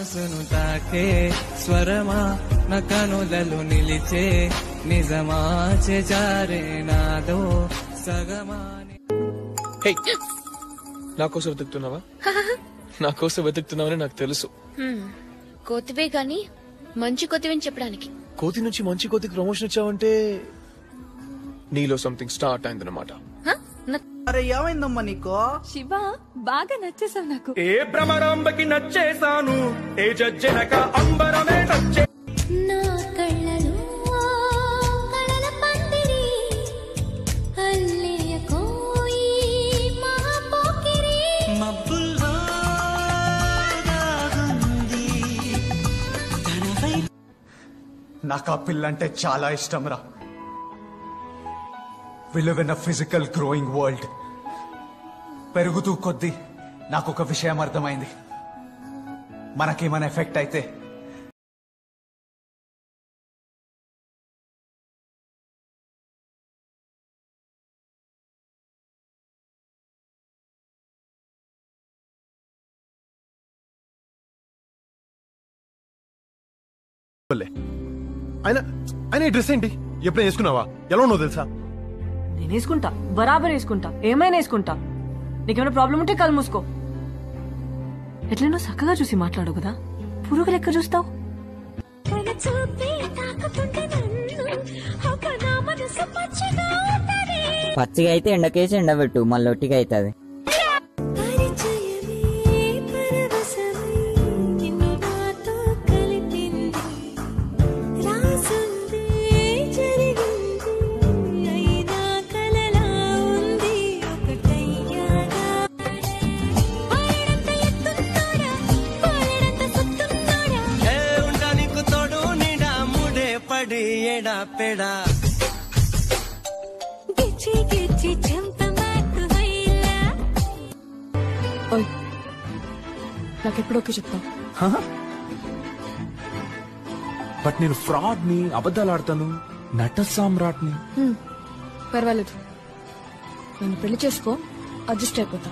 మనసును తాకే స్వరమా నా కనులలో నిలిచే నిజమా చేజారే నాదో సగమా. నా కోసం వెతుకుతున్నావా? నా కోసం వెతుకుతున్నావని నాకు తెలుసు. కోతివే గాని మంచి కోతివని చెప్పడానికి. కోతి నుంచి మంచి కోతికి ప్రమోషన్ ఇచ్చావంటే నీలో సంథింగ్ స్టార్ట్ అయిందన్నమాట. అరే ఏమైందమ్మా నీకు? శివ బాగా నచ్చేసావు నాకు. ఏ భ్రమరాంబకి నచ్చేసాను, ఏ జజ్జనక అంబరమే నచ్చే. నా కళ్ళలో కళల పందిరి అల్లేయ కోయి మహాపోకిరి మబ్బుల్లో దాగుంది తనపై. నాకు ఆ పిల్లంటే చాలా ఇష్టం రా. We live in a physical growing world. పెరుగుతూ కొద్దీ నాకు ఒక విషయం అర్థమైంది. మనకేమైనా ఎఫెక్ట్ అయితే ఆయన డ్రెస్ ఏంటి? ఎప్పుడైనా వేసుకున్నావా? ఎలా ఉన్నావు తెలుసా? నేను వేసుకుంటా, బరాబర్ వేసుకుంటా, ఏమైనా వేసుకుంటా. నీకేమైనా ప్రాబ్లం ఉంటే కళ్ళు మూసుకో. ఎట్లనో చక్కగా చూసి మాట్లాడు కదా, పురుగు లెక్క చూస్తావు. పచ్చిగా అయితే ఎండకేసి ఎండబెట్టు, మళ్ళీ ఒట్టిగా అవుతుంది. నాకెప్పుడోకే చెప్తావు. బట్ నేను ఫ్రాడ్ ని, అబద్ధాలు ఆడతాను, నట సామ్రాట్ ని. పర్వాలేదు, నేను పెళ్లి చేసుకో, అడ్జస్ట్ అయిపోతా.